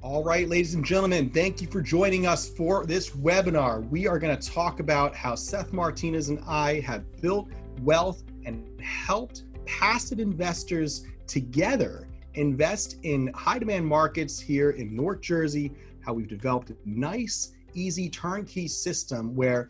All right, ladies and gentlemen, thank you for joining us for this webinar. We are going to talk about how Seth Martinez and I have built wealth and helped passive investors together invest in high demand markets here in North Jersey, how we've developed a nice, easy turnkey system where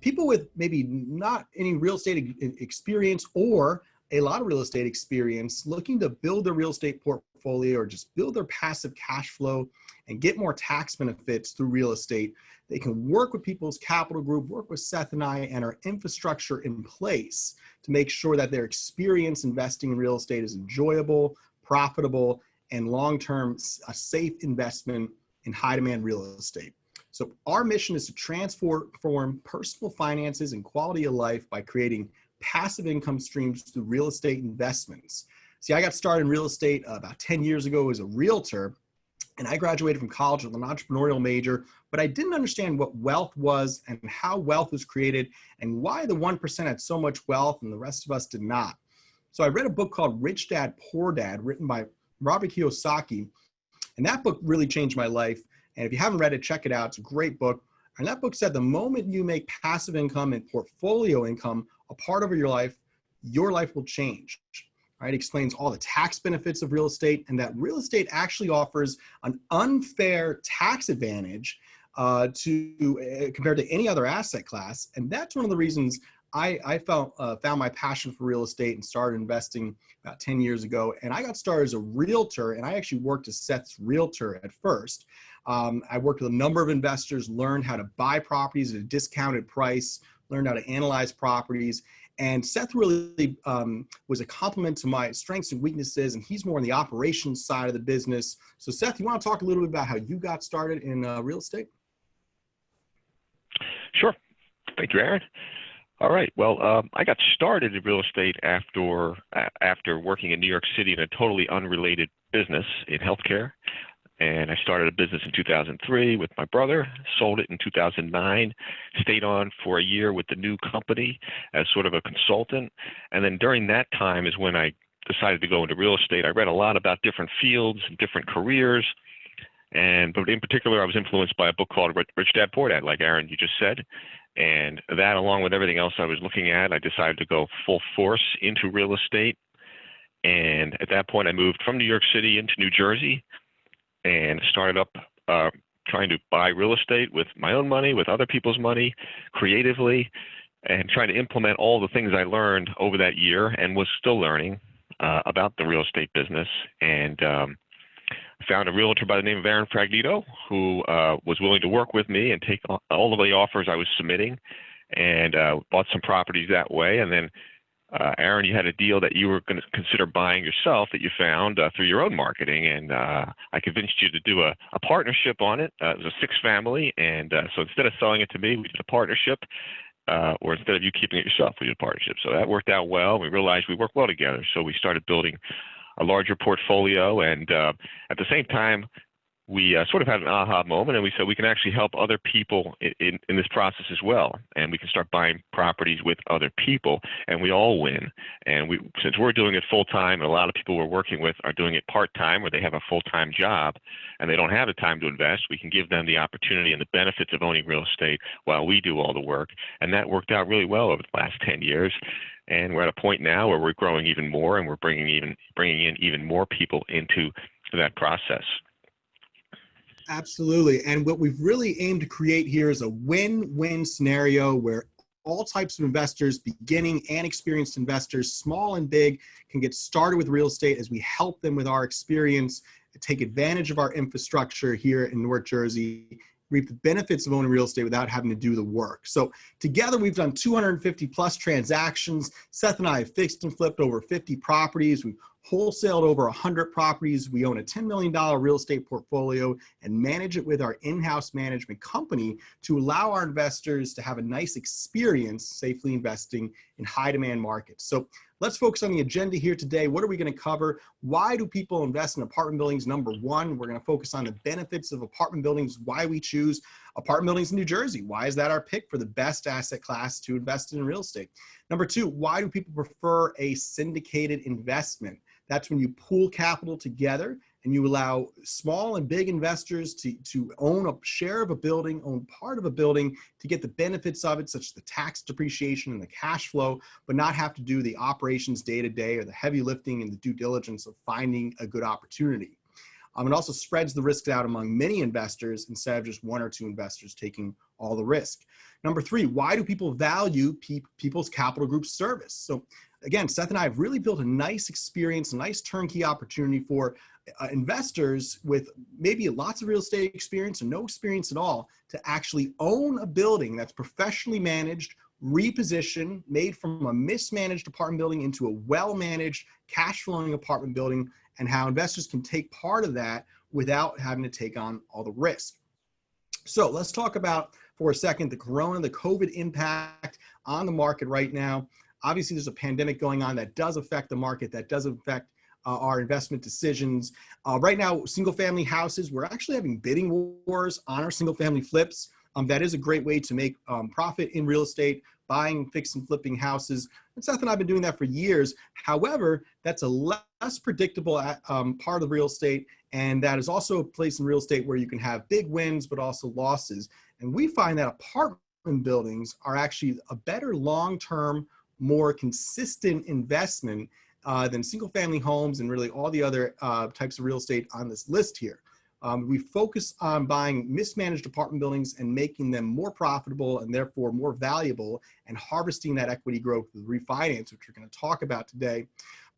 people with maybe not any real estate experience or a lot of real estate experience looking to build their real estate portfolio or just build their passive cash flow and get more tax benefits through real estate, they can work with People's Capital Group, work with Seth and I and our infrastructure in place to make sure that their experience investing in real estate is enjoyable, profitable, and long-term a safe investment in high demand real estate. So our mission is to transform personal finances and quality of life by creating passive income streams through real estate investments. See, I got started in real estate about 10 years ago as a realtor, and I graduated from college with an entrepreneurial major, but I didn't understand what wealth was and how wealth was created and why the 1% had so much wealth and the rest of us did not. So I read a book called Rich Dad, Poor Dad, written by Robert Kiyosaki, and that book really changed my life. And if you haven't read it, check it out. It's a great book. And that book said the moment you make passive income and portfolio income a part of your life will change. Right? It explains all the tax benefits of real estate and that real estate actually offers an unfair tax advantage compared to any other asset class. And that's one of the reasons I found my passion for real estate and started investing about 10 years ago. And I got started as a realtor, and I actually worked as Seth's realtor at first. I worked with a number of investors, learned how to buy properties at a discounted price, learned how to analyze properties. And Seth really was a complement to my strengths and weaknesses, and he's more on the operations side of the business. So Seth, you want to talk a little bit about how you got started in real estate? Sure. Thank you, Aaron. All right. Well, I got started in real estate after working in New York City in a totally unrelated business in healthcare. And I started a business in 2003 with my brother, sold it in 2009, stayed on for a year with the new company as sort of a consultant. And then during that time is when I decided to go into real estate. I read a lot about different fields and different careers. But in particular, I was influenced by a book called Rich Dad, Poor Dad, like Aaron, you just said. And that, along with everything else I was looking at, I decided to go full force into real estate. And at that point, I moved from New York City into New Jersey and started up trying to buy real estate with my own money, with other people's money, creatively, and trying to implement all the things I learned over that year and was still learning about the real estate business. And found a realtor by the name of Aaron Fragnito who was willing to work with me and take all of the offers I was submitting, and bought some properties that way. And then Aaron, you had a deal that you were going to consider buying yourself that you found through your own marketing, and I convinced you to do a partnership on it. It was a 6-family, and so instead of selling it to me, we did a partnership, or instead of you keeping it yourself, we did a partnership. So that worked out well. We realized we worked well together, so we started building a larger portfolio, and at the same time, we sort of had an aha moment, and we said we can actually help other people in this process as well, and we can start buying properties with other people, and we all win. And since we're doing it full-time, and a lot of people we're working with are doing it part-time, where they have a full-time job, and they don't have the time to invest, we can give them the opportunity and the benefits of owning real estate while we do all the work, and that worked out really well over the last 10 years. And we're at a point now where we're growing even more, and we're bringing in even more people into that process. Absolutely. And what we've really aimed to create here is a win-win scenario where all types of investors, beginning and experienced investors, small and big, can get started with real estate as we help them with our experience, take advantage of our infrastructure here in North Jersey, reap the benefits of owning real estate without having to do the work. So together we've done 250 plus transactions. Seth and I have fixed and flipped over 50 properties. We've wholesaled over 100 properties. We own a $10 million real estate portfolio and manage it with our in-house management company to allow our investors to have a nice experience safely investing in high demand markets. So let's focus on the agenda here today. What are we going to cover? Why do people invest in apartment buildings? Number one, we're going to focus on the benefits of apartment buildings, why we choose apartment buildings in New Jersey. Why is that our pick for the best asset class to invest in real estate? Number two, why do people prefer a syndicated investment? That's when you pool capital together and you allow small and big investors to own a share of a building, own part of a building, to get the benefits of it, such as the tax depreciation and the cash flow, but not have to do the operations day to day or the heavy lifting and the due diligence of finding a good opportunity. It also spreads the risk out among many investors instead of just one or two investors taking all the risk. Number three, why do people value People's Capital Group service? So again, Seth and I have really built a nice experience, a nice turnkey opportunity for investors with maybe lots of real estate experience and no experience at all to actually own a building that's professionally managed, repositioned, made from a mismanaged apartment building into a well-managed, cash-flowing apartment building, and how investors can take part of that without having to take on all the risk. So let's talk about, for a second, the COVID impact on the market right now. Obviously, there's a pandemic going on that does affect the market, that does affect our investment decisions. Right now, single-family houses, we're actually having bidding wars on our single-family flips. That is a great way to make profit in real estate, buying, fixing, flipping houses. And Seth and I have been doing that for years. However, that's a less predictable part of real estate, and that is also a place in real estate where you can have big wins, but also losses. And we find that apartment buildings are actually a better long-term, more consistent investment than single-family homes and really all the other types of real estate on this list here. We focus on buying mismanaged apartment buildings and making them more profitable and therefore more valuable, and harvesting that equity growth with refinance, which we're going to talk about today.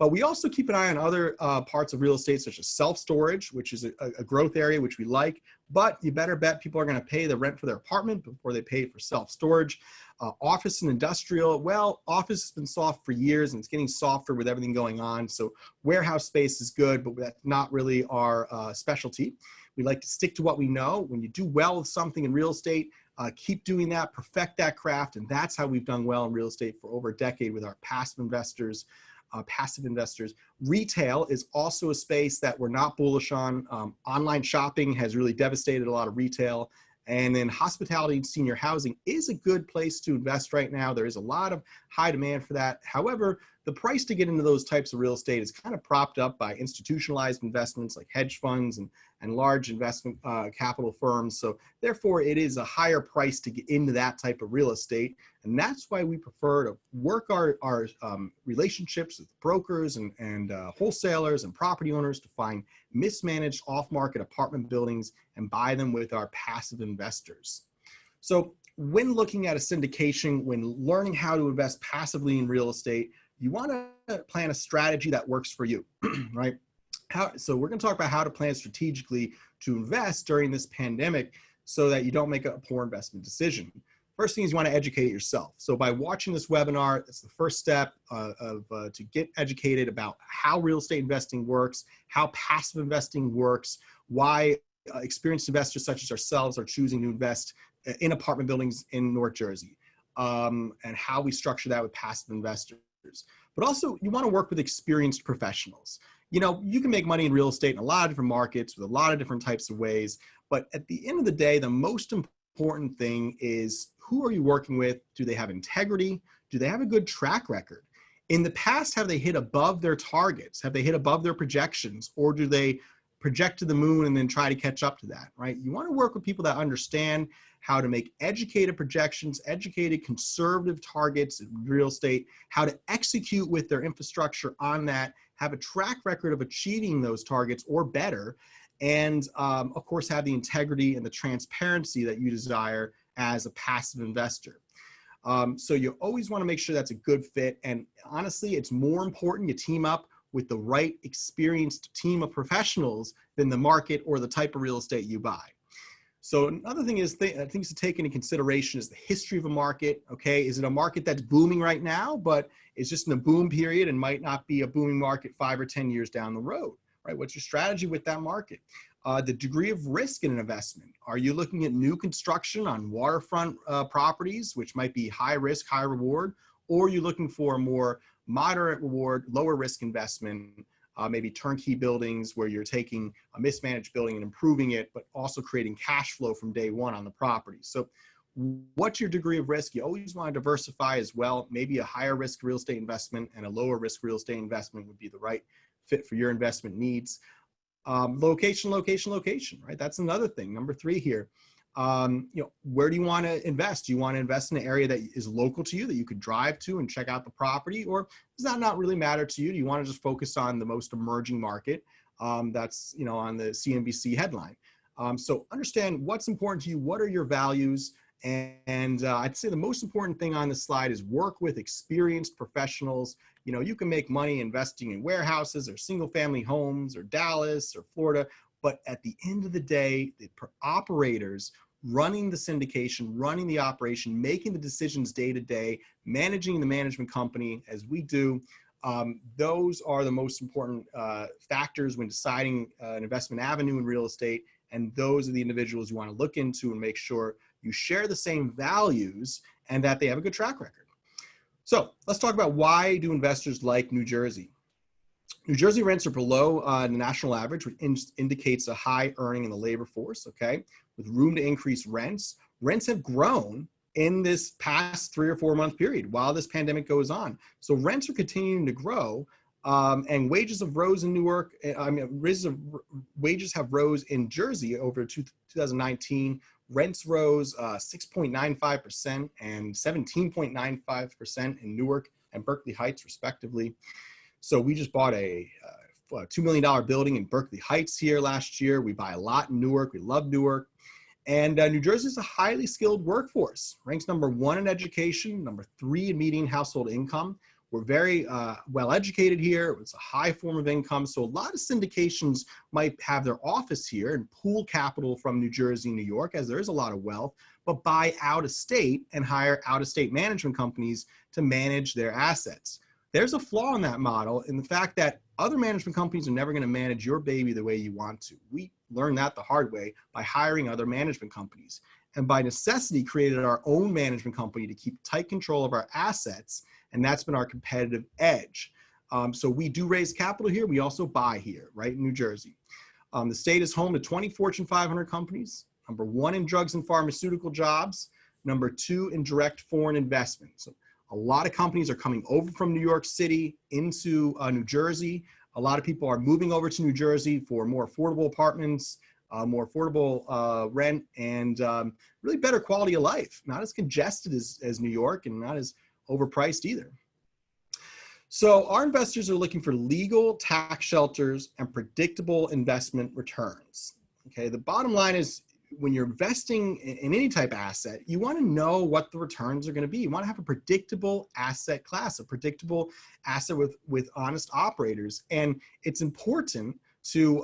But we also keep an eye on other parts of real estate, such as self-storage, which is a growth area, which we like. But you better bet people are going to pay the rent for their apartment before they pay for self-storage. Office and industrial, well, office has been soft for years and it's getting softer with everything going on. So warehouse space is good, but that's not really our specialty. We like to stick to what we know. When you do well with something in real estate, keep doing that, perfect that craft. And that's how we've done well in real estate for over a decade with our passive investors. Retail is also a space that we're not bullish on. Online shopping has really devastated a lot of retail. And then hospitality and senior housing is a good place to invest right now. There is a lot of high demand for that. However, the price to get into those types of real estate is kind of propped up by institutionalized investments like hedge funds and large investment capital firms. So therefore, it is a higher price to get into that type of real estate. And that's why we prefer to work our relationships with brokers and wholesalers and property owners to find mismanaged off-market apartment buildings and buy them with our passive investors. So when looking at a syndication, when learning how to invest passively in real estate, you want to plan a strategy that works for you, right? So we're going to talk about how to plan strategically to invest during this pandemic so that you don't make a poor investment decision. First thing is you want to educate yourself. So by watching this webinar, that's the first step to get educated about how real estate investing works, how passive investing works, why experienced investors such as ourselves are choosing to invest in apartment buildings in North Jersey, and how we structure that with passive investors. But also, you want to work with experienced professionals. You know, you can make money in real estate in a lot of different markets with a lot of different types of ways. But at the end of the day, the most important thing is, who are you working with? Do they have integrity? Do they have a good track record? In the past, have they hit above their targets? Have they hit above their projections? Or do they project to the moon and then try to catch up to that, right? You want to work with people that understand how to make educated projections, educated conservative targets in real estate, how to execute with their infrastructure on that, have a track record of achieving those targets or better, and of course have the integrity and the transparency that you desire as a passive investor. So you always want to make sure that's a good fit. And honestly, it's more important you team up with the right experienced team of professionals than the market or the type of real estate you buy. So another thing is things to take into consideration is the history of a market. Okay, is it a market that's booming right now, but it's just in a boom period and might not be a booming market 5 or 10 years down the road, right? What's your strategy with that market? The degree of risk in an investment. Are you looking at new construction on waterfront properties, which might be high risk, high reward, or are you looking for a more moderate reward, lower risk investment? Maybe turnkey buildings where you're taking a mismanaged building and improving it, but also creating cash flow from day one on the property. So what's your degree of risk? You always want to diversify as well. Maybe a higher risk real estate investment and a lower risk real estate investment would be the right fit for your investment needs. Location, location, location, right? That's another thing. Number 3 here. Where do you want to invest? Do you want to invest in an area that is local to you, that you could drive to and check out the property? Or does that not really matter to you? Do you want to just focus on the most emerging market that's, on the CNBC headline? So understand what's important to you. What are your values? And I'd say the most important thing on this slide is work with experienced professionals. You can make money investing in warehouses or single family homes or Dallas or Florida, but at the end of the day, the operators running the syndication, running the operation, making the decisions day to day, managing the management company as we do, those are the most important factors when deciding an investment avenue in real estate. And those are the individuals you want to look into and make sure you share the same values and that they have a good track record. So let's talk about, why do investors like New Jersey? New Jersey rents are below the national average, which indicates a high earning in the labor force, okay? With room to increase rents. Rents have grown in this past 3 or 4 month period while this pandemic goes on. So rents are continuing to grow, and wages have rose in Newark. Wages have rose in Jersey over 2019. Rents rose 6.95% and 17.95% in Newark and Berkeley Heights, respectively. So we just bought a $2 million building in Berkeley Heights here last year. We buy a lot in Newark. We love Newark. And New Jersey is a highly skilled workforce. Ranks number 1 in education, number 3 in median household income. We're very well educated here. It's a high form of income. So a lot of syndications might have their office here and pool capital from New Jersey, New York, as there is a lot of wealth, but buy out of state and hire out of state management companies to manage their assets. There's a flaw in that model, in the fact that other management companies are never going to manage your baby the way you want to. We learned that the hard way by hiring other management companies, and by necessity created our own management company to keep tight control of our assets. And that's been our competitive edge. So we do raise capital here. We also buy here, right, in New Jersey. The state is home to 20 Fortune 500 companies, number 1 in drugs and pharmaceutical jobs, number 2 in direct foreign investment. So a lot of companies are coming over from New York City into New Jersey. A lot of people are moving over to New Jersey for more affordable apartments, more affordable rent, and really better quality of life. Not as congested as New York, and not as overpriced either. So our investors are looking for legal tax shelters and predictable investment returns. Okay, the bottom line is, when you're investing in any type of asset, you want to know what the returns are going to be. You want to have a predictable asset class, a predictable asset with honest operators. And it's important to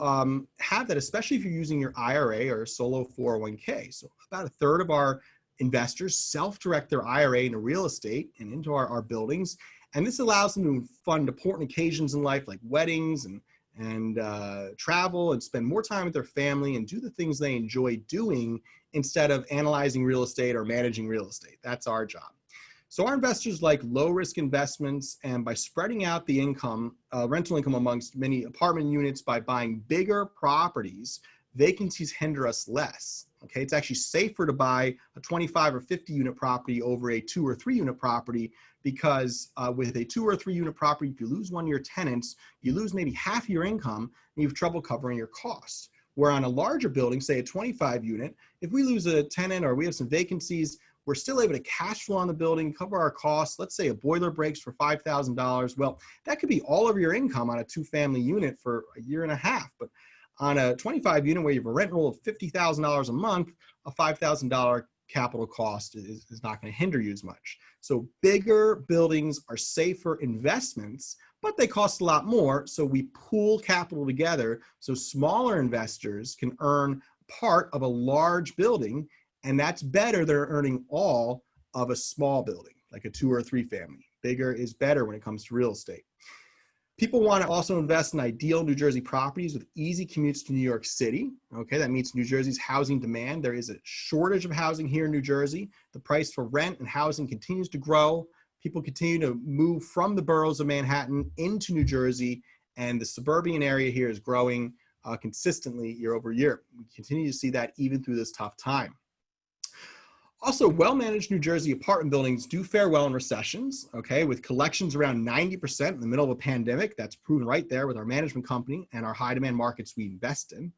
have that, especially if you're using your IRA or solo 401k. So about 1/3 of our investors self-direct their IRA into real estate and into our buildings. And this allows them to fund important occasions in life, like weddings and travel, and spend more time with their family and do the things they enjoy doing, instead of analyzing real estate or managing real estate. That's our job. So our investors like low risk investments, and by spreading out the income, rental income amongst many apartment units, by buying bigger properties, vacancies hinder us less. Okay, it's actually safer to buy a 25 or 50 unit property over a 2 or 3 unit property, because with a 2 or 3 unit property, if you lose one of your tenants, you lose maybe half your income and you have trouble covering your costs. Where on a larger building, say a 25 unit, if we lose a tenant or we have some vacancies, we're still able to cash flow on the building, cover our costs. Let's say a boiler breaks for $5,000. Well, that could be all of your income on a 2-family unit for a year and a half. But on a 25 unit where you have a rent roll of $50,000 a month, a $5,000 capital cost is not going to hinder you as much. So bigger buildings are safer investments, but they cost a lot more. So we pool capital together so smaller investors can earn part of a large building, and that's better than earning all of a small building, like a 2 or 3 family. Bigger is better when it comes to real estate. People want to also invest in ideal New Jersey properties with easy commutes to New York City. Okay, that meets New Jersey's housing demand. There is a shortage of housing here in New Jersey. The price for rent and housing continues to grow. People continue to move from the boroughs of Manhattan into New Jersey, and the suburban area here is growing consistently year over year. We continue to see that even through this tough time. Also, well-managed New Jersey apartment buildings do fare well in recessions, okay, with collections around 90% in the middle of a pandemic. That's proven right there with our management company and our high demand markets we invest in.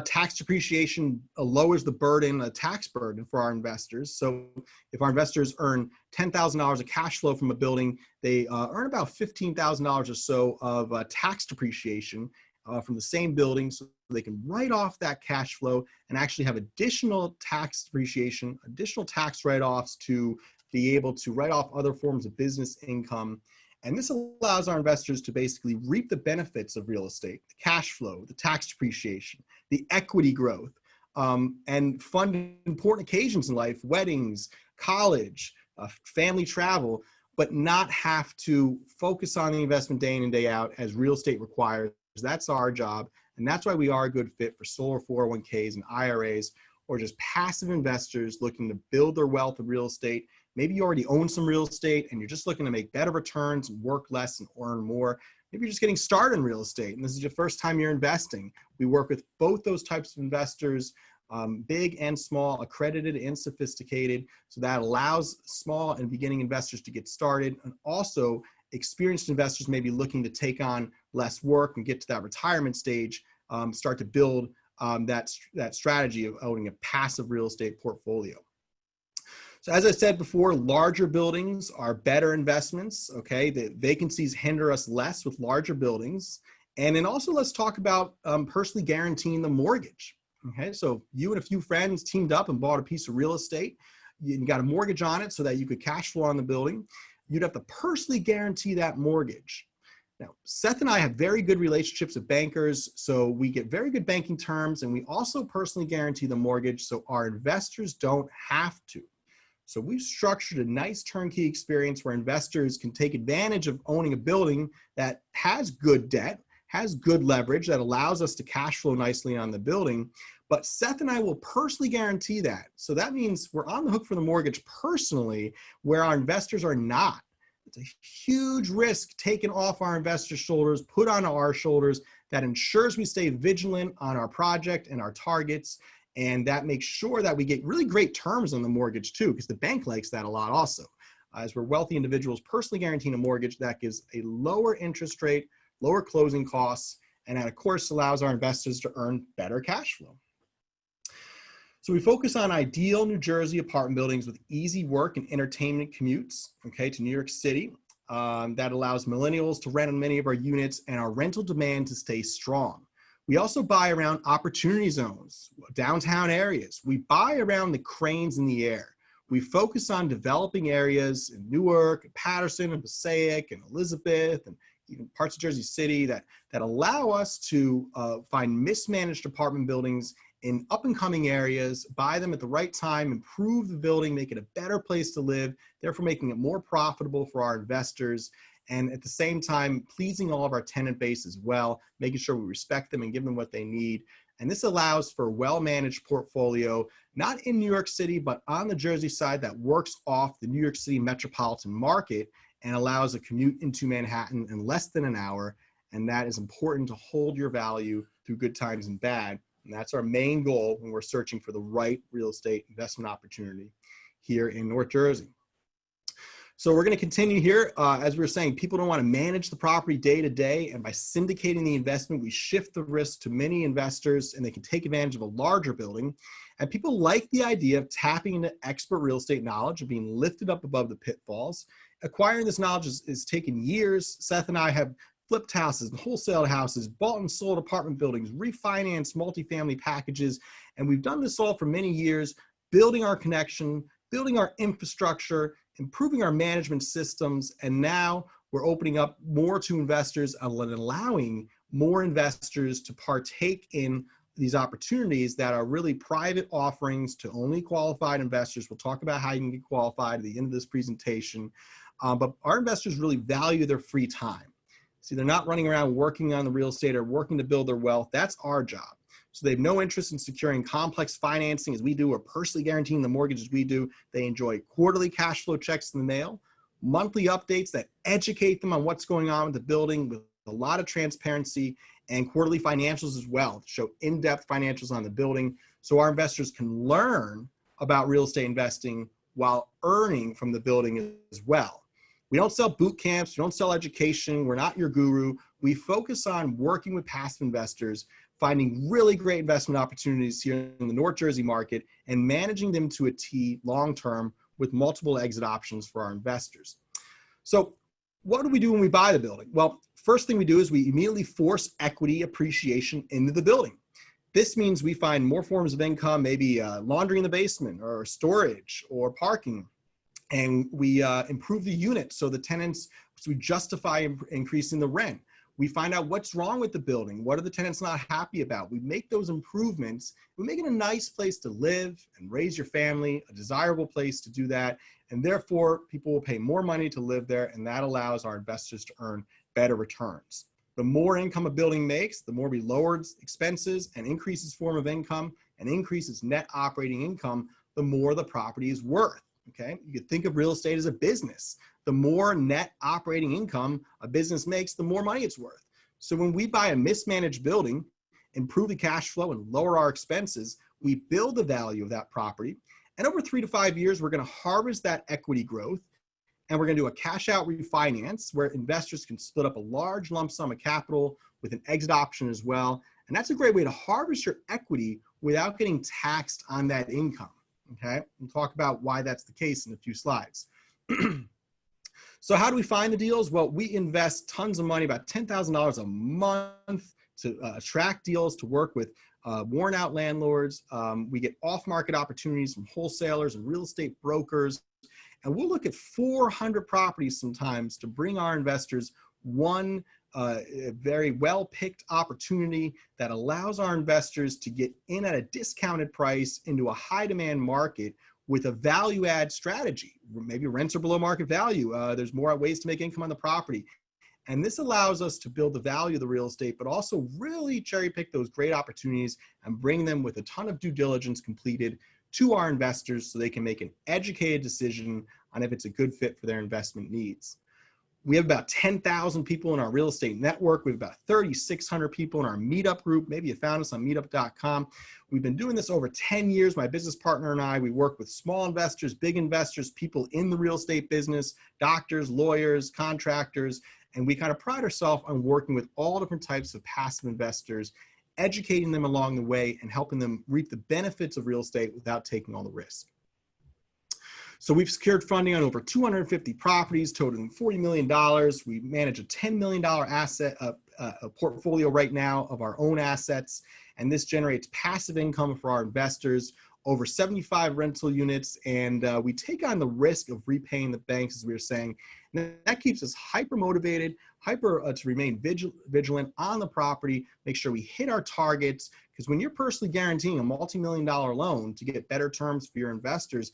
Tax depreciation lowers the burden, a tax burden for our investors. So if our investors earn $10,000 of cash flow from a building, they earn about $15,000 or so of tax depreciation from the same building. So they can write off that cash flow and actually have additional tax depreciation, additional tax write-offs to be able to write off other forms of business income. And this allows our investors to basically reap the benefits of real estate, the cash flow, the tax depreciation, the equity growth, and fund important occasions in life, weddings, college, family travel, but not have to focus on the investment day in and day out as real estate requires. That's our job. And that's why we are a good fit for solar 401ks and IRAs, or just passive investors looking to build their wealth in real estate. Maybe you already own some real estate and you're just looking to make better returns, work less and earn more. Maybe you're just getting started in real estate and this is your first time you're investing. We work with both those types of investors, big and small, accredited and sophisticated. So that allows small and beginning investors to get started, and also experienced investors may be looking to take on less work and get to that retirement stage, start to build that strategy of owning a passive real estate portfolio. So as I said before, larger buildings are better investments, okay? The vacancies hinder us less with larger buildings. And then also let's talk about personally guaranteeing the mortgage, okay? So you and a few friends teamed up and bought a piece of real estate. You got a mortgage on it so that you could cash flow on the building. You'd have to personally guarantee that mortgage. Now, Seth and I have very good relationships with bankers, so we get very good banking terms, and we also personally guarantee the mortgage so our investors don't have to. So we've structured a nice turnkey experience where investors can take advantage of owning a building that has good debt, has good leverage, that allows us to cash flow nicely on the building. But Seth and I will personally guarantee that. So that means we're on the hook for the mortgage personally, where our investors are not. It's a huge risk taken off our investors' shoulders, put on our shoulders, that ensures we stay vigilant on our project and our targets. And that makes sure that we get really great terms on the mortgage too, because the bank likes that a lot also. As we're wealthy individuals personally guaranteeing a mortgage, that gives a lower interest rate, lower closing costs, and that of course allows our investors to earn better cash flow. So we focus on ideal New Jersey apartment buildings with easy work and entertainment commutes, okay, to New York City. That allows millennials to rent on many of our units and our rental demand to stay strong. We also buy around opportunity zones, downtown areas. We buy around the cranes in the air. We focus on developing areas in Newark, and Patterson, and Passaic, and Elizabeth, and even parts of Jersey City that allow us to find mismanaged apartment buildings in up-and-coming areas, buy them at the right time, improve the building, make it a better place to live, therefore making it more profitable for our investors, and at the same time, pleasing all of our tenant base as well, making sure we respect them and give them what they need. And this allows for a well-managed portfolio, not in New York City, but on the Jersey side that works off the New York City metropolitan market and allows a commute into Manhattan in less than an hour. And that is important to hold your value through good times and bad. And that's our main goal when we're searching for the right real estate investment opportunity here in North Jersey. So we're going to continue here. As we were saying, people don't want to manage the property day to day, and by syndicating the investment, we shift the risk to many investors and they can take advantage of a larger building. And people like the idea of tapping into expert real estate knowledge and being lifted up above the pitfalls. Acquiring this knowledge is taken years. Seth and I have flipped houses and wholesaled houses, bought and sold apartment buildings, refinanced multifamily packages, and we've done this all for many years, building our connection, building our infrastructure, improving our management systems, and now we're opening up more to investors and allowing more investors to partake in these opportunities that are really private offerings to only qualified investors. We'll talk about how you can get qualified at the end of this presentation, but our investors really value their free time. See, they're not running around working on the real estate or working to build their wealth. That's our job. So they have no interest in securing complex financing as we do, or personally guaranteeing the mortgage as we do. They enjoy quarterly cash flow checks in the mail, monthly updates that educate them on what's going on with the building with a lot of transparency, and quarterly financials as well to show in-depth financials on the building so our investors can learn about real estate investing while earning from the building as well. We don't sell boot camps, we don't sell education, we're not your guru. We focus on working with passive investors, finding really great investment opportunities here in the North Jersey market and managing them to a T long-term with multiple exit options for our investors. So what do we do when we buy the building? Well, first thing we do is we immediately force equity appreciation into the building. This means we find more forms of income, maybe laundry in the basement or storage or parking. And we improve the unit so the tenants, so we justify increasing the rent. We find out what's wrong with the building. What are the tenants not happy about? We make those improvements. We make it a nice place to live and raise your family, a desirable place to do that. And therefore, people will pay more money to live there, and that allows our investors to earn better returns. The more income a building makes, the more we lower its expenses and increase its form of income and increase its net operating income, the more the property is worth. Okay, you could think of real estate as a business. The more net operating income a business makes, the more money it's worth. So when we buy a mismanaged building, improve the cash flow and lower our expenses, we build the value of that property. And over 3 to 5 years, we're going to harvest that equity growth. And we're going to do a cash out refinance where investors can split up a large lump sum of capital with an exit option as well. And that's a great way to harvest your equity without getting taxed on that income. Okay, we'll talk about why that's the case in a few slides. So how do we find the deals? Well, we invest tons of money, about $10,000 a month to attract deals, to work with worn out landlords. We get off-market opportunities from wholesalers and real estate brokers. And we'll look at 400 properties sometimes to bring our investors one very well-picked opportunity that allows our investors to get in at a discounted price into a high-demand market with a value-add strategy. Maybe rents are below market value. There's more ways to make income on the property. And this allows us to build the value of the real estate, but also really cherry-pick those great opportunities and bring them with a ton of due diligence completed to our investors so they can make an educated decision on if it's a good fit for their investment needs. We have about 10,000 people in our real estate network. We have about 3,600 people in our meetup group. Maybe you found us on meetup.com. We've been doing this over 10 years. My business partner and I, we work with small investors, big investors, people in the real estate business, doctors, lawyers, contractors, and we kind of pride ourselves on working with all different types of passive investors, educating them along the way and helping them reap the benefits of real estate without taking all the risk. So we've secured funding on over 250 properties totaling $40 million. We manage a $10 million asset a portfolio right now of our own assets, and this generates passive income for our investors, over 75 rental units, and we take on the risk of repaying the banks, as we were saying. And that keeps us hyper motivated, to remain vigilant on the property, make sure we hit our targets, because when you're personally guaranteeing a multi-million-dollar loan to get better terms for your investors,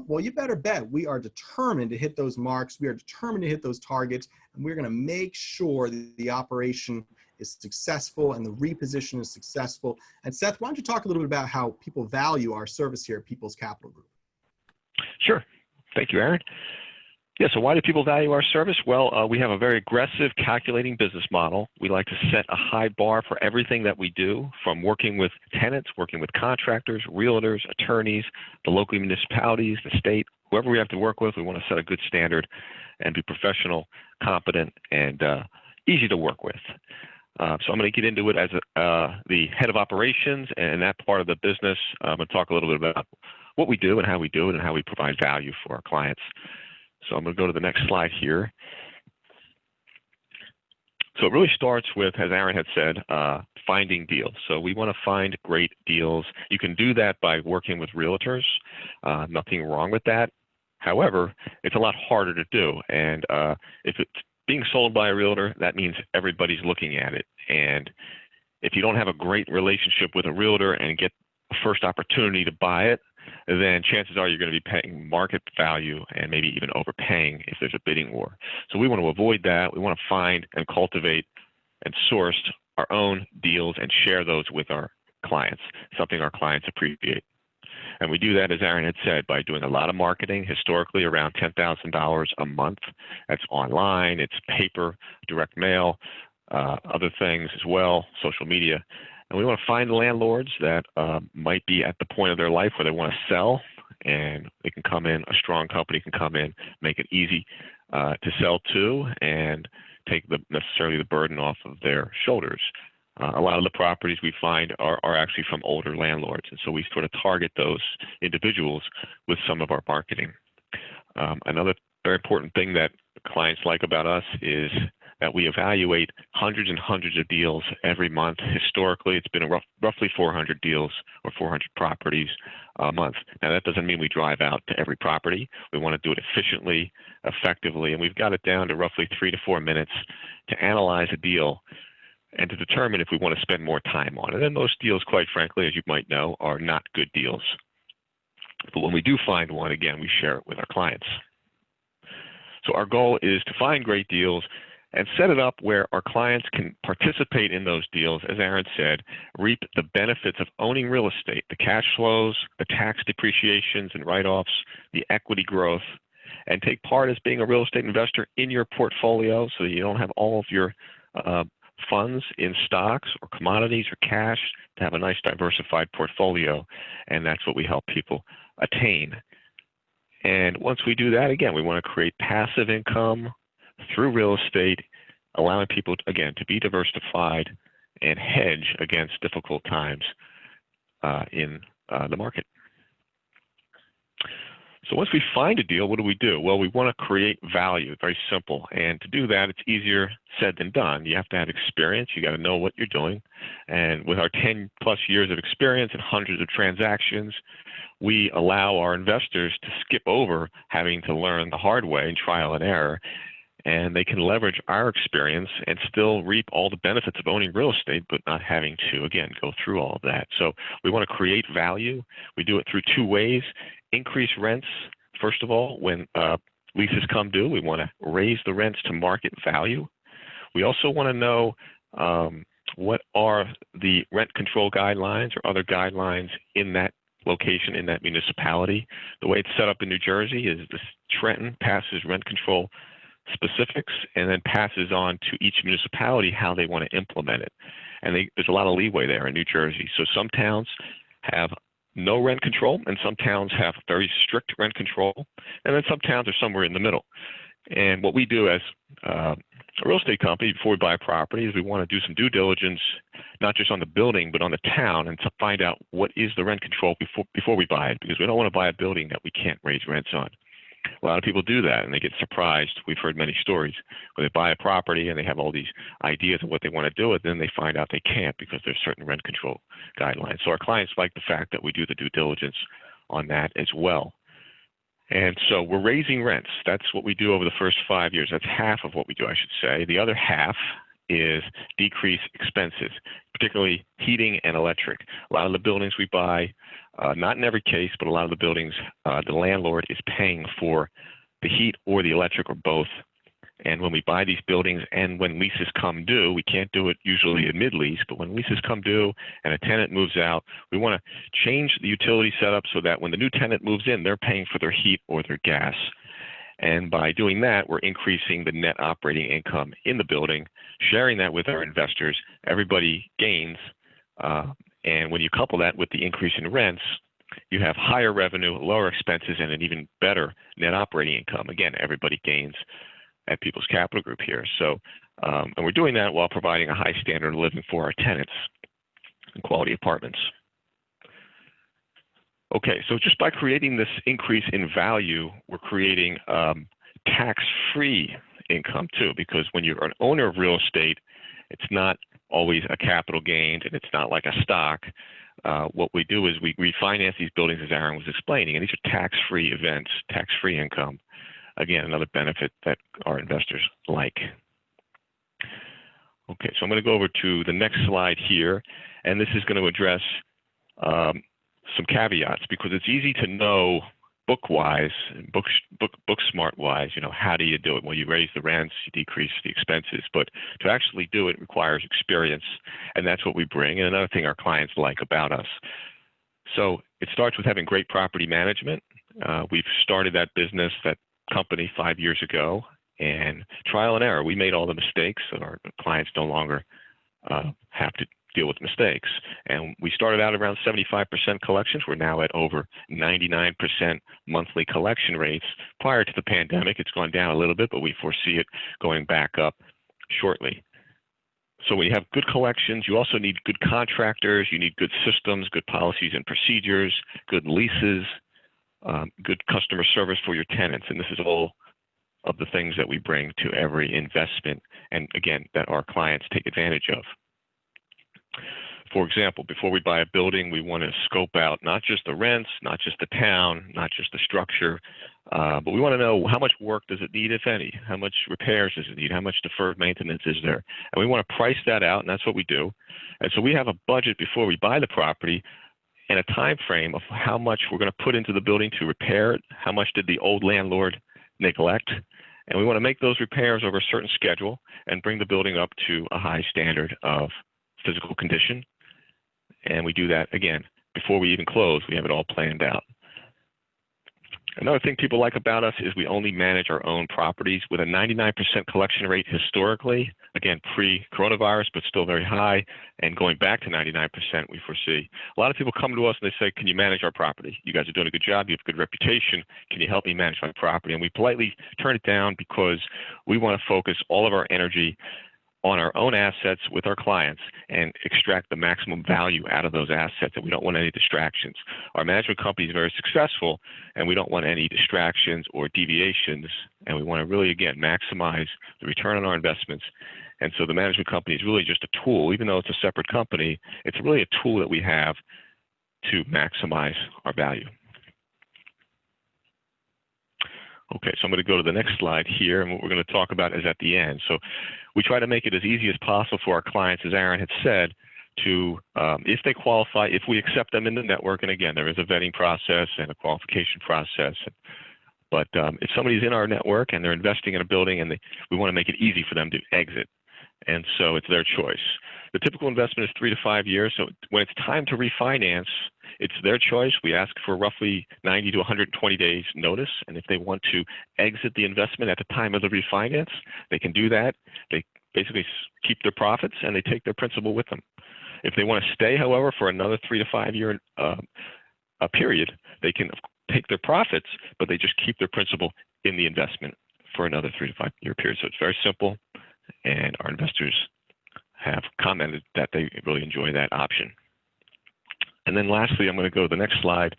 well, you better bet we are determined to hit those marks. We are determined to hit those targets, and we're going to make sure that the operation is successful and the reposition is successful. And Seth, why don't you talk a little bit about how people value our service here at People's Capital Group? Sure. Thank you, Aaron. Yeah, so why do people value our service? Well, we have a very aggressive calculating business model. We like to set a high bar for everything that we do, from working with tenants, working with contractors, realtors, attorneys, the local municipalities, the state, whoever we have to work with. We want to set a good standard and be professional, competent, and easy to work with. So I'm going to get into it as the head of operations and that part of the business. I'm going to talk a little bit about what we do and how we do it and how we provide value for our clients. So I'm going to go to the next slide here. So it really starts with, as Aaron had said, finding deals. So we want to find great deals. You can do that by working with realtors. Nothing wrong with that. However, it's a lot harder to do. And if it's being sold by a realtor, that means everybody's looking at it. And if you don't have a great relationship with a realtor and get a first opportunity to buy it, then chances are you're going to be paying market value and maybe even overpaying if there's a bidding war. So we want to avoid that. We want to find and cultivate and source our own deals and share those with our clients, something our clients appreciate. And we do that, as Aaron had said, by doing a lot of marketing, historically around $10,000 a month. That's online, it's paper, direct mail, other things as well, social media. And we want to find landlords that might be at the point of their life where they want to sell, and they can come in, a strong company can come in, make it easy to sell to, and take necessarily the burden off of their shoulders. A lot of the properties we find are actually from older landlords, and so we sort of target those individuals with some of our marketing. Another very important thing that clients like about us is that we evaluate hundreds and hundreds of deals every month. Historically, it's been roughly 400 deals or 400 properties a month. Now, that doesn't mean we drive out to every property. We want to do it efficiently, effectively, and we've got it down to roughly 3 to 4 minutes to analyze a deal and to determine if we want to spend more time on it. And most deals, quite frankly, as you might know, are not good deals. But when we do find one, again, we share it with our clients. So our goal is to find great deals and set it up where our clients can participate in those deals, as Aaron said, reap the benefits of owning real estate, the cash flows, the tax depreciations and write-offs, the equity growth, and take part as being a real estate investor in your portfolio so that you don't have all of your funds in stocks or commodities or cash, to have a nice diversified portfolio. And that's what we help people attain. And once we do that, again, we want to create passive income through real estate, allowing people, again, to be diversified and hedge against difficult times in the market. So once we find a deal, what do? Well, we want to create value. Very simple. And to do that, it's easier said than done. You have to have experience. You got to know what you're doing. And with our 10+ years of experience and hundreds of transactions, we allow our investors to skip over having to learn the hard way and trial and error. And they can leverage our experience and still reap all the benefits of owning real estate, but not having to, again, go through all of that. So we want to create value. We do it through 2 ways. Increase rents, first of all, when leases come due. We want to raise the rents to market value. We also want to know what are the rent control guidelines or other guidelines in that location, in that municipality. The way it's set up in New Jersey is this Trenton passes rent control specifics and then passes on to each municipality how they want to implement it. And there's a lot of leeway there in New Jersey. So some towns have no rent control, and some towns have very strict rent control, and then some towns are somewhere in the middle. And what we do as a real estate company before we buy a property is we want to do some due diligence, not just on the building, but on the town, and to find out what is the rent control before we buy it, because we don't want to buy a building that we can't raise rents on. A lot of people do that, and they get surprised. We've heard many stories where they buy a property and they have all these ideas of what they want to do, and then they find out they can't because there's certain rent control guidelines. So our clients like the fact that we do the due diligence on that as well. And so we're raising rents. That's what we do over the first 5 years. That's half of what we do, I should say. The other half is decrease expenses, particularly heating and electric. A lot of the buildings we buy, not in every case, but a lot of the buildings, the landlord is paying for the heat or the electric or both. And when we buy these buildings and when leases come due, we can't do it usually in mid-lease, but when leases come due and a tenant moves out, we want to change the utility setup so that when the new tenant moves in, they're paying for their heat or their gas. And by doing that, we're increasing the net operating income in the building, sharing that with our investors. Everybody gains. And when you couple that with the increase in rents, you have higher revenue, lower expenses, and an even better net operating income. Again, everybody gains at People's Capital Group here. So, and we're doing that while providing a high standard of living for our tenants and quality apartments. Okay, so just by creating this increase in value, we're creating tax-free income too, because when you're an owner of real estate, it's not always a capital gain and it's not like a stock. What we do is we refinance these buildings, as Aaron was explaining, and these are tax-free events, tax-free income. Again, another benefit that our investors like. Okay, so I'm going to go over to the next slide here, and this is going to address some caveats, because it's easy to know book-wise, book smart-wise, you know, how do you do it? Well, you raise the rents, you decrease the expenses, but to actually do it requires experience, and that's what we bring. And another thing our clients like about us. So it starts with having great property management. We've started that business, that company 5 years ago, and trial and error. We made all the mistakes, so our clients no longer have to deal with mistakes. And we started out around 75% collections. We're now at over 99% monthly collection rates. Prior to the pandemic, it's gone down a little bit, but we foresee it going back up shortly. So when you have good collections, you also need good contractors, you need good systems, good policies and procedures, good leases, good customer service for your tenants. And this is all of the things that we bring to every investment, and again, that our clients take advantage of. For example, before we buy a building, we want to scope out not just the rents, not just the town, not just the structure, but we want to know how much work does it need, if any, how much repairs does it need, how much deferred maintenance is there, and we want to price that out, and that's what we do. And so we have a budget before we buy the property and a time frame of how much we're going to put into the building to repair it, how much did the old landlord neglect, and we want to make those repairs over a certain schedule and bring the building up to a high standard of physical condition. And we do that, again, before we even close. We have it all planned out. Another thing people like about us is we only manage our own properties with a 99% collection rate historically, again, pre-coronavirus, but still very high, and going back to 99%, we foresee. A lot of people come to us and they say, can you manage our property? You guys are doing a good job. You have a good reputation. Can you help me manage my property? And we politely turn it down because we want to focus all of our energy on our own assets with our clients and extract the maximum value out of those assets, and we don't want any distractions. Our management company is very successful, and we don't want any distractions or deviations, and we want to really, again, maximize the return on our investments. And so the management company is really just a tool. Even though it's a separate company, it's really a tool that we have to maximize our value. Okay, so I'm going to go to the next slide here, and what we're going to talk about is at the end. So we try to make it as easy as possible for our clients, as Aaron had said, to, if they qualify, if we accept them in the network, and again, there is a vetting process and a qualification process, but if somebody's in our network and they're investing in a building and we want to make it easy for them to exit, and so it's their choice. The typical investment is 3 to 5 years, so when it's time to refinance, it's their choice. We ask for roughly 90 to 120 days notice, and if they want to exit the investment at the time of the refinance, they can do that. They basically keep their profits and they take their principal with them. If they want to stay, however, for another 3 to 5 year period, they can take their profits, but they just keep their principal in the investment for another 3 to 5 year period. So it's very simple, and our investors have commented that they really enjoy that option. And then lastly, I'm going to go to the next slide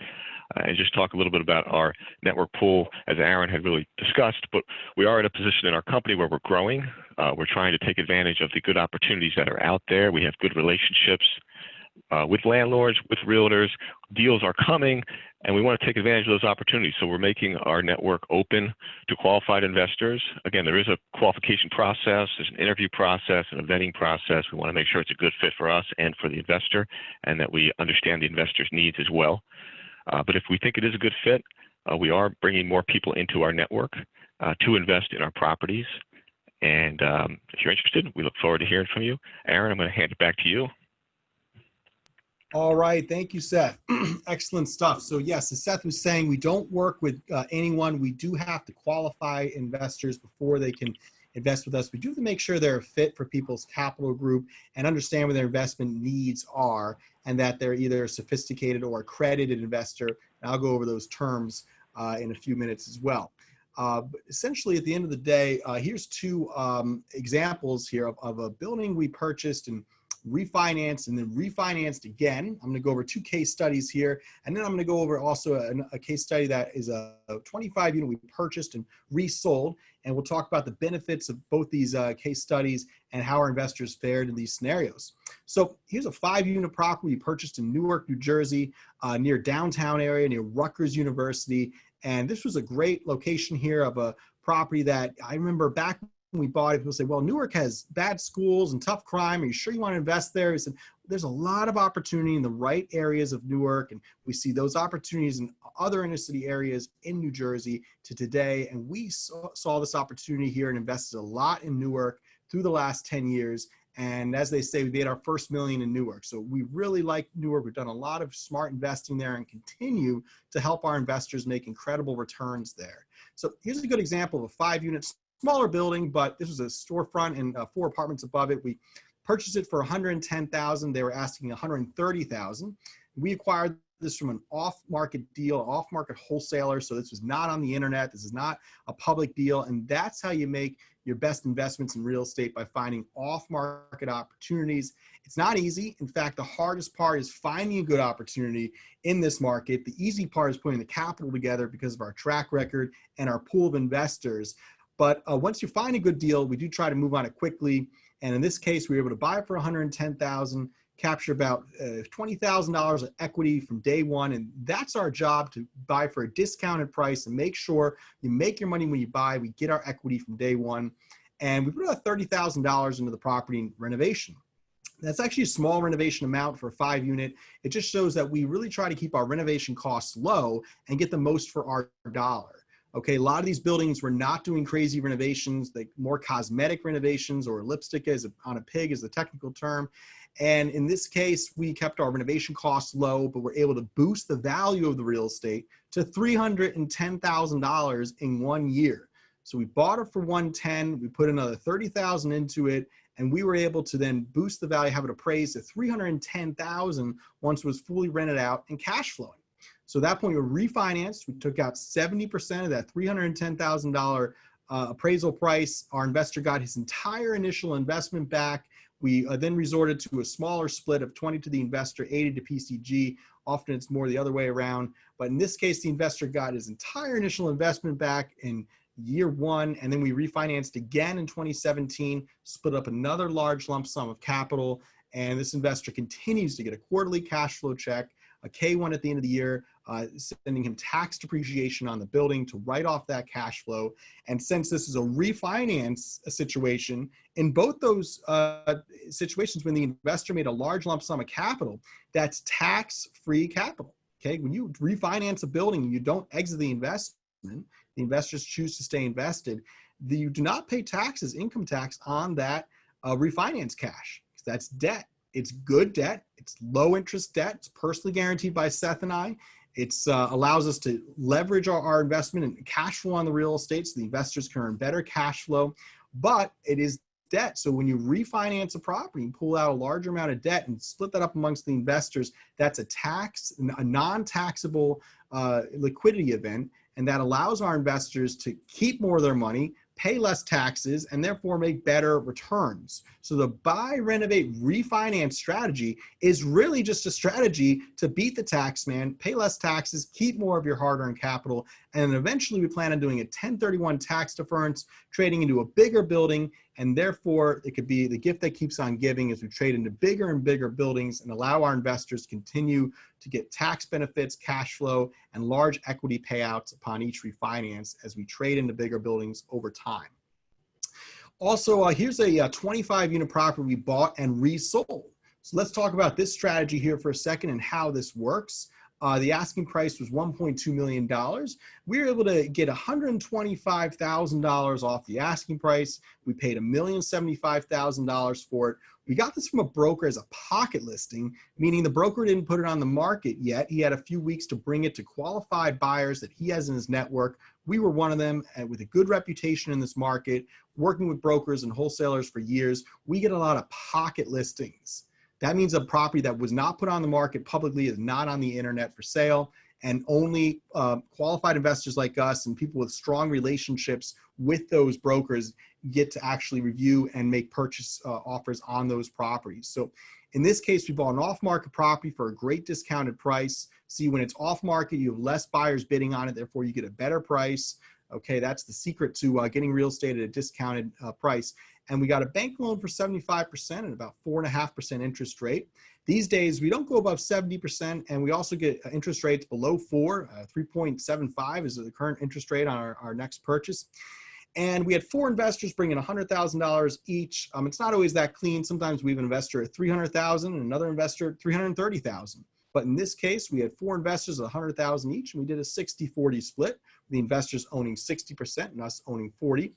and just talk a little bit about our network pool, as Aaron had really discussed. But we are in a position in our company where we're growing. We're trying to take advantage of the good opportunities that are out there. We have good relationships with landlords, with realtors. Deals are coming, and we want to take advantage of those opportunities. So we're making our network open to qualified investors. Again, there is a qualification process, there's an interview process, and a vetting process. We want to make sure it's a good fit for us and for the investor, and that we understand the investor's needs as well. But if we think it is a good fit, we are bringing more people into our network to invest in our properties. And if you're interested, we look forward to hearing from you. Aaron, I'm going to hand it back to you. All right. Thank you, Seth. Excellent stuff. So yes, as Seth was saying, we don't work with anyone. We do have to qualify investors before they can invest with us. We do have to make sure they're a fit for people's capital group and understand what their investment needs are, and that they're either a sophisticated or accredited investor. And I'll go over those terms in a few minutes as well. But essentially, at the end of the day, here's two examples here of a building we purchased and refinanced and then refinanced again. I'm going to go over two case studies here, and then I'm going to go over also a case study that is a 25 unit we purchased and resold, and we'll talk about the benefits of both these case studies and how our investors fared in these scenarios. So here's a 5-unit property we purchased in Newark, New Jersey, near downtown area, near Rutgers University, and this was a great location here of a property that I remember back when we bought it, people say, well, Newark has bad schools and tough crime. Are you sure you want to invest there? We said, there's a lot of opportunity in the right areas of Newark, and we see those opportunities in other inner city areas in New Jersey to today. And we saw this opportunity here and invested a lot in Newark through the last 10 years. And as they say, we made our first million in Newark. So we really like Newark. We've done a lot of smart investing there and continue to help our investors make incredible returns there. So here's a good example of a 5-unit smaller building, but this was a storefront and 4 apartments above it. We purchased it for $110,000. They were asking $130,000. We acquired this from an off-market deal, off-market wholesaler. So this was not on the internet. This is not a public deal. And that's how you make your best investments in real estate, by finding off-market opportunities. It's not easy. In fact, the hardest part is finding a good opportunity in this market. The easy part is putting the capital together because of our track record and our pool of investors. But once you find a good deal, we do try to move on it quickly. And in this case, we were able to buy it for $110,000, capture about $20,000 of equity from day one. And that's our job, to buy for a discounted price and make sure you make your money when you buy. We get our equity from day one. And we put about $30,000 into the property in renovation. That's actually a small renovation amount for a 5-unit. It just shows that we really try to keep our renovation costs low and get the most for our dollar. Okay, a lot of these buildings were not doing crazy renovations, like more cosmetic renovations, or lipstick on a pig is the technical term. And in this case, we kept our renovation costs low, but we're able to boost the value of the real estate to $310,000 in 1 year. So we bought it for $110,000, we put another $30,000 into it, and we were able to then boost the value, have it appraised at $310,000 once it was fully rented out and cash flowing. So at that point, we refinanced. We took out 70% of that $310,000 appraisal price. Our investor got his entire initial investment back. We then resorted to a smaller split of 20 to the investor, 80 to PCG. Often it's more the other way around. But in this case, the investor got his entire initial investment back in year one. And then we refinanced again in 2017, split up another large lump sum of capital. And this investor continues to get a quarterly cash flow check, a K1 at the end of the year, sending him tax depreciation on the building to write off that cash flow. And since this is a refinance situation, in both those situations, when the investor made a large lump sum of capital, that's tax-free capital. Okay, when you refinance a building and you don't exit the investment, the investors choose to stay invested, you do not pay taxes, income tax, on that refinance cash. That's debt. It's good debt. It's low interest debt. It's personally guaranteed by Seth and I. It allows us to leverage our investment and cash flow on the real estate, so the investors can earn better cash flow, but it is debt. So when you refinance a property and pull out a larger amount of debt and split that up amongst the investors, that's a non-taxable liquidity event. And that allows our investors to keep more of their money, pay less taxes, and therefore make better returns. So the buy, renovate, refinance strategy is really just a strategy to beat the tax man, pay less taxes, keep more of your hard-earned capital, and then eventually we plan on doing a 1031 tax deference, trading into a bigger building, and therefore it could be the gift that keeps on giving as we trade into bigger and bigger buildings and allow our investors to continue to get tax benefits, cash flow, and large equity payouts upon each refinance as we trade into bigger buildings over time. Also, here's a 25-unit property we bought and resold. So let's talk about this strategy here for a second and how this works. The asking price was $1.2 million. We were able to get $125,000 off the asking price. We paid $1,075,000 for it. We got this from a broker as a pocket listing, meaning the broker didn't put it on the market yet. He had a few weeks to bring it to qualified buyers that he has in his network. We were one of them, and with a good reputation in this market, working with brokers and wholesalers for years, we get a lot of pocket listings. That means a property that was not put on the market publicly, is not on the internet for sale, and only qualified investors like us and people with strong relationships with those brokers get to actually review and make purchase offers on those properties. So in this case, we bought an off-market property for a great discounted price. See, when it's off-market, you have less buyers bidding on it, therefore you get a better price. Okay, that's the secret to getting real estate at a discounted price. And we got a bank loan for 75% and about 4.5% interest rate. These days, we don't go above 70%, and we also get interest rates below 3.75 is the current interest rate on our next purchase. And we had 4 investors bringing $100,000 each. It's not always that clean. Sometimes we have an investor at $300,000 and another investor at $330,000. But in this case, we had 4 investors at $100,000 each, and we did a 60-40 split, the investors owning 60% and us owning 40%.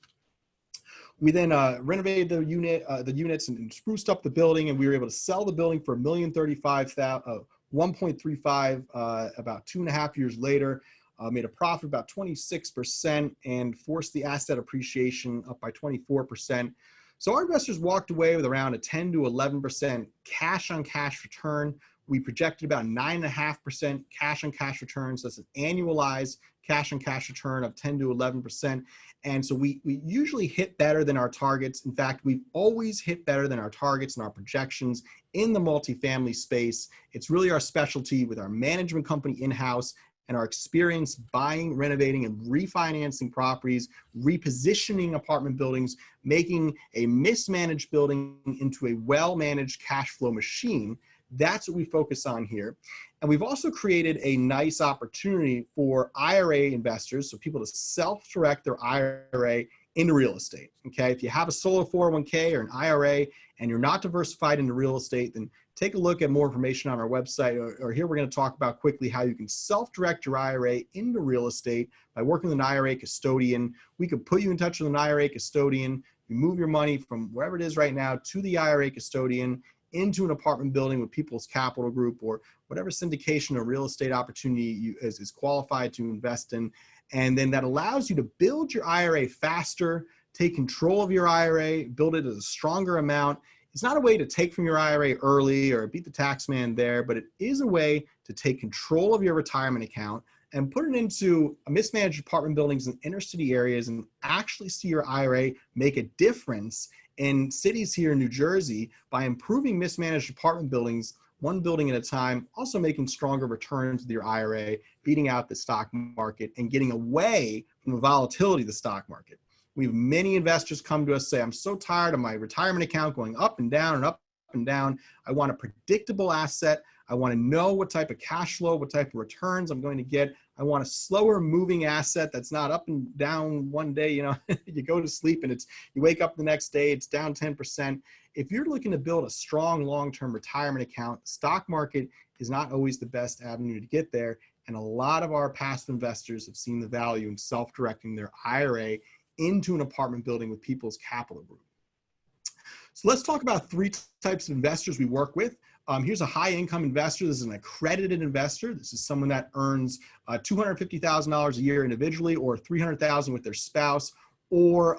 We then renovated the units and spruced up the building, and we were able to sell the building for $1.35 about 2.5 years later. Made a profit about 26% and forced the asset appreciation up by 24%. So our investors walked away with around a 10 to 11% cash on cash return. We projected about 9.5% cash on cash returns. So that's an annualized cash on cash return of 10 to 11%. And so we usually hit better than our targets. In fact, we've always hit better than our targets and our projections in the multifamily space. It's really our specialty with our management company in-house and our experience buying, renovating, and refinancing properties, repositioning apartment buildings, making a mismanaged building into a well-managed cash flow machine. That's what we focus on here. And we've also created a nice opportunity for IRA investors, so people to self-direct their IRA into real estate, okay? If you have a solo 401k or an IRA and you're not diversified into real estate, then take a look at more information on our website, or here we're going to talk about quickly how you can self-direct your IRA into real estate by working with an IRA custodian. We could put you in touch with an IRA custodian. You move your money from wherever it is right now to the IRA custodian into an apartment building with People's Capital Group or whatever syndication or real estate opportunity you is qualified to invest in. And then that allows you to build your IRA faster, take control of your IRA, build it at a stronger amount. It's not a way to take from your IRA early or beat the tax man there, but it is a way to take control of your retirement account and put it into mismanaged apartment buildings in inner city areas and actually see your IRA make a difference in cities here in New Jersey by improving mismanaged apartment buildings, one building at a time, also making stronger returns with your IRA, beating out the stock market and getting away from the volatility of the stock market. We have many investors come to us say, I'm so tired of my retirement account going up and down and up and down. I want a predictable asset. I want to know what type of cash flow, what type of returns I'm going to get. I want a slower moving asset that's not up and down one day. You know, you go to sleep and you wake up the next day, it's down 10%. If you're looking to build a strong long-term retirement account, the stock market is not always the best avenue to get there. And a lot of our passive investors have seen the value in self-directing their IRA into an apartment building with People's Capital Group. So let's talk about three types of investors we work with. Here's a high income investor. This is an accredited investor. This is someone that earns $250,000 a year individually or $300,000 with their spouse, or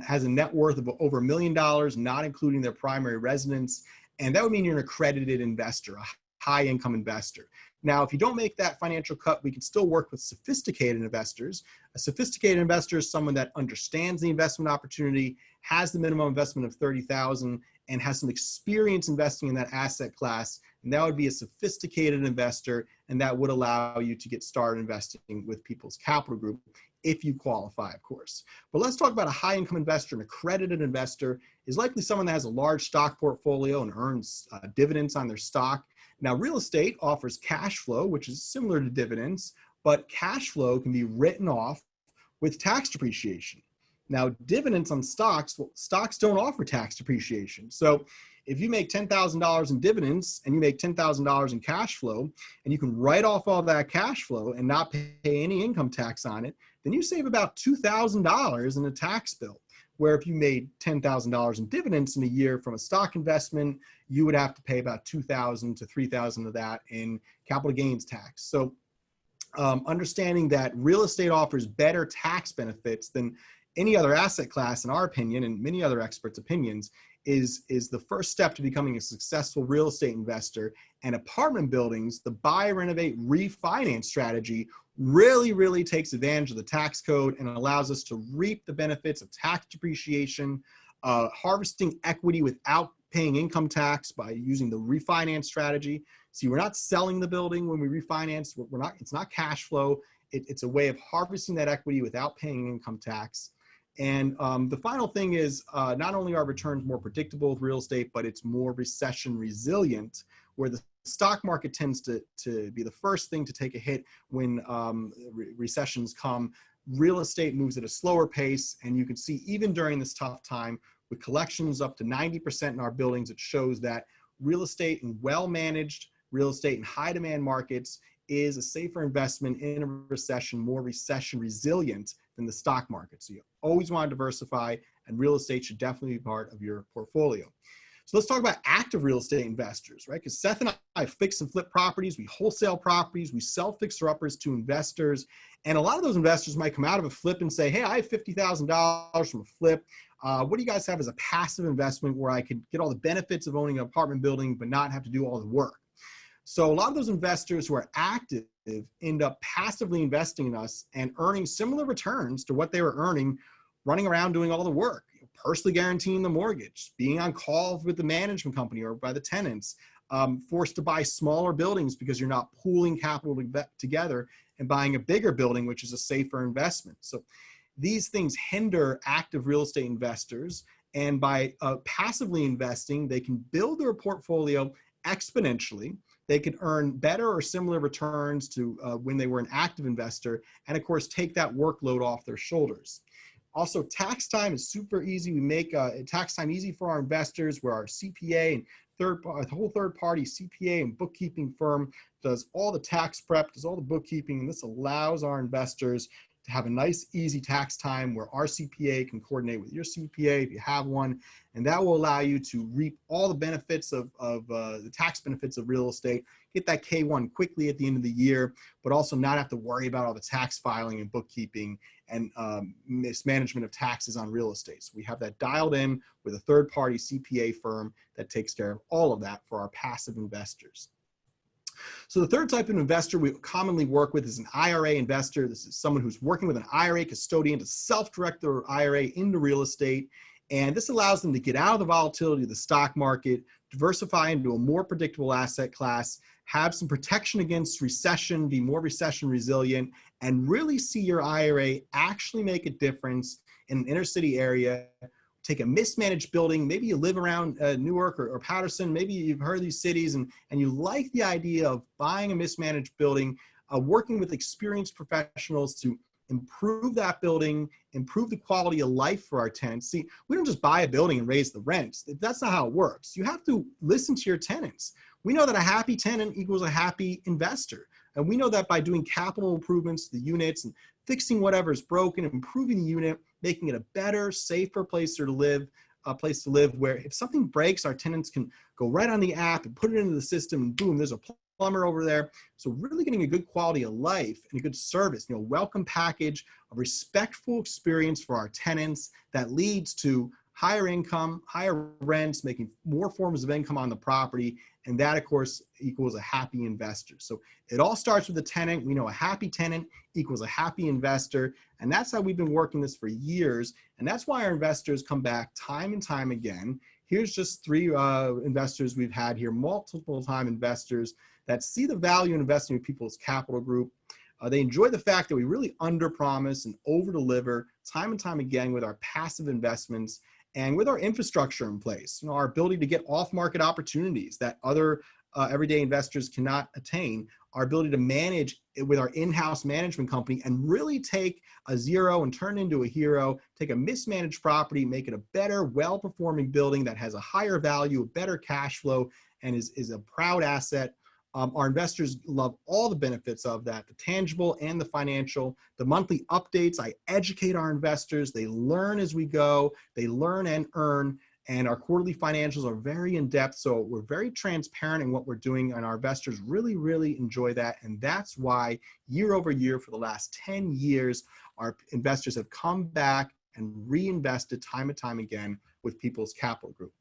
has a net worth of over $1 million, not including their primary residence. And that would mean you're an accredited investor, a high income investor. Now, if you don't make that financial cut, we can still work with sophisticated investors. A sophisticated investor is someone that understands the investment opportunity, has the minimum investment of $30,000, and has some experience investing in that asset class. And that would be a sophisticated investor, and that would allow you to get started investing with People's Capital Group if you qualify, of course. But let's talk about a high income investor. An accredited investor is likely someone that has a large stock portfolio and earns dividends on their stock. Now, real estate offers cash flow, which is similar to dividends, but cash flow can be written off with tax depreciation. Now, dividends on stocks, well, stocks don't offer tax depreciation. So if you make $10,000 in dividends and you make $10,000 in cash flow, and you can write off all that cash flow and not pay any income tax on it, then you save about $2,000 in a tax bill. Where if you made $10,000 in dividends in a year from a stock investment, you would have to pay about $2,000 to $3,000 of that in capital gains tax. So understanding that real estate offers better tax benefits than any other asset class, in our opinion, and many other experts' opinions, is the first step to becoming a successful real estate investor. And apartment buildings, the buy, renovate, refinance strategy really takes advantage of the tax code and allows us to reap the benefits of tax depreciation, harvesting equity without paying income tax by using the refinance strategy. See, we're not selling the building when we refinance. It's not cash flow. It's a way of harvesting that equity without paying income tax. And the final thing is not only are returns more predictable with real estate, but it's more recession resilient, where the stock market tends to be the first thing to take a hit when recessions come. Real estate moves at a slower pace, and you can see even during this tough time, with collections up to 90% in our buildings, it shows that real estate in well-managed real estate in high-demand markets is a safer investment in a recession, more recession resilient than the stock market. So you always want to diversify, and real estate should definitely be part of your portfolio. So let's talk about active real estate investors, right? Because Seth and I fix and flip properties, we wholesale properties, we sell fixer-uppers to investors. And a lot of those investors might come out of a flip and say, hey, I have $50,000 from a flip. What do you guys have as a passive investment where I could get all the benefits of owning an apartment building but not have to do all the work? So a lot of those investors who are active end up passively investing in us and earning similar returns to what they were earning running around doing all the work, personally guaranteeing the mortgage, being on call with the management company or by the tenants, forced to buy smaller buildings because you're not pooling capital together and buying a bigger building, which is a safer investment. So these things hinder active real estate investors. And by passively investing, they can build their portfolio exponentially. They can earn better or similar returns to when they were an active investor, and of course, take that workload off their shoulders. Also, tax time is super easy. We make tax time easy for our investors, where our CPA and the whole third-party CPA and bookkeeping firm does all the tax prep, does all the bookkeeping, and this allows our investors to have a nice, easy tax time where our CPA can coordinate with your CPA if you have one, and that will allow you to reap all the benefits of the tax benefits of real estate, get that K-1 quickly at the end of the year, but also not have to worry about all the tax filing and bookkeeping and mismanagement of taxes on real estate. So we have that dialed in with a third-party CPA firm that takes care of all of that for our passive investors. So the third type of investor we commonly work with is an IRA investor. This is someone who's working with an IRA custodian to self-direct their IRA into real estate. And this allows them to get out of the volatility of the stock market, diversify into a more predictable asset class, have some protection against recession, be more recession resilient, and really see your IRA actually make a difference in an inner city area. Take a mismanaged building, maybe you live around Newark or Patterson, maybe you've heard of these cities and you like the idea of buying a mismanaged building, working with experienced professionals to improve that building, improve the quality of life for our tenants. See, we don't just buy a building and raise the rents. That's not how it works. You have to listen to your tenants. We know that a happy tenant equals a happy investor. And we know that by doing capital improvements to the units and fixing whatever is broken, improving the unit, making it a better, safer place to live, where if something breaks, our tenants can go right on the app and put it into the system and boom, there's a plumber over there. So really getting a good quality of life and a good service, welcome package, a respectful experience for our tenants that leads to higher income, higher rents, making more forms of income on the property. And that, of course, equals a happy investor. So it all starts with the tenant. We know a happy tenant equals a happy investor. And that's how we've been working this for years. And that's why our investors come back time and time again. Here's just three investors we've had here, multiple time investors that see the value in investing with People's Capital Group. They enjoy the fact that we really underpromise and overdeliver time and time again with our passive investments and with our infrastructure in place. Our ability to get off-market opportunities that other everyday investors cannot attain, our ability to manage it with our in-house management company and really take a zero and turn it into a hero, take a mismanaged property, make it a better, well-performing building that has a higher value, a better cash flow, and is a proud asset. Our investors love all the benefits of that, the tangible and the financial, the monthly updates. I educate our investors. They learn as we go. They learn and earn. And our quarterly financials are very in-depth. So we're very transparent in what we're doing. And our investors really, really enjoy that. And that's why year over year for the last 10 years, our investors have come back and reinvested time and time again with People's Capital Group.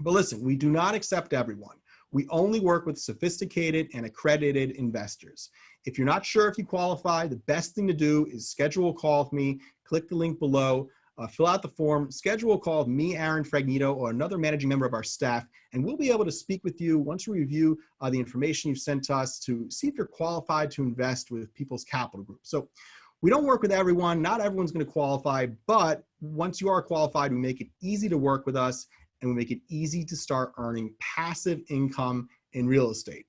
But listen, we do not accept everyone. We only work with sophisticated and accredited investors. If you're not sure if you qualify, the best thing to do is schedule a call with me. Click the link below, fill out the form, schedule a call with me, Aaron Fragnito, or another managing member of our staff, and we'll be able to speak with you once we review the information you've sent to us to see if you're qualified to invest with People's Capital Group. So we don't work with everyone. Not everyone's going to qualify, but once you are qualified, we make it easy to work with us and we make it easy to start earning passive income in real estate.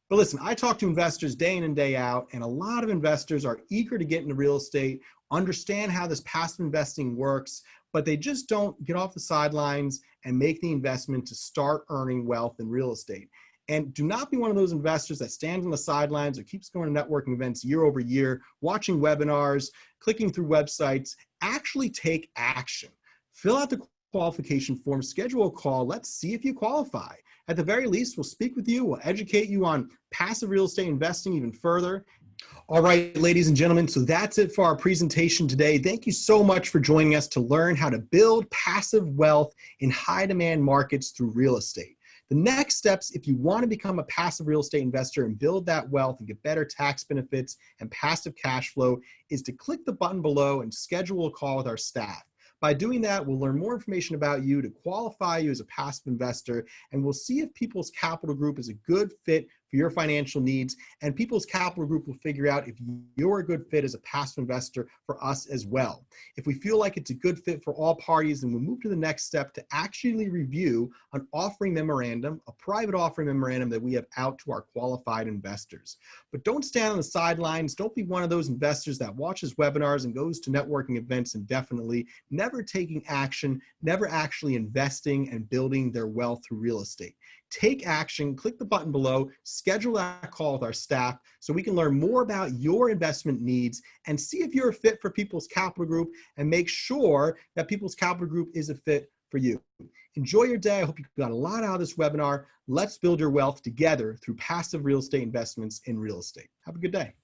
But listen, I talk to investors day in and day out, and a lot of investors are eager to get into real estate, understand how this passive investing works, but they just don't get off the sidelines and make the investment to start earning wealth in real estate. And do not be one of those investors that stands on the sidelines or keeps going to networking events year over year, watching webinars, clicking through websites. Actually take action. Fill out the qualification form, schedule a call. Let's see if you qualify. At the very least, we'll speak with you. We'll educate you on passive real estate investing even further. All right, ladies and gentlemen, so that's it for our presentation today. Thank you so much for joining us to learn how to build passive wealth in high demand markets through real estate. The next steps, if you want to become a passive real estate investor and build that wealth and get better tax benefits and passive cash flow, is to click the button below and schedule a call with our staff. By doing that, we'll learn more information about you to qualify you as a passive investor, and we'll see if People's Capital Group is a good fit for your financial needs, and People's Capital Group will figure out if you're a good fit as a passive investor for us as well. If we feel like it's a good fit for all parties, then we'll move to the next step to actually review an offering memorandum, a private offering memorandum that we have out to our qualified investors. But don't stand on the sidelines. Don't be one of those investors that watches webinars and goes to networking events indefinitely, never taking action, never actually investing and building their wealth through real estate. Take action, click the button below, schedule that call with our staff so we can learn more about your investment needs and see if you're a fit for People's Capital Group and make sure that People's Capital Group is a fit for you. Enjoy your day. I hope you got a lot out of this webinar. Let's build your wealth together through passive real estate investments in real estate. Have a good day.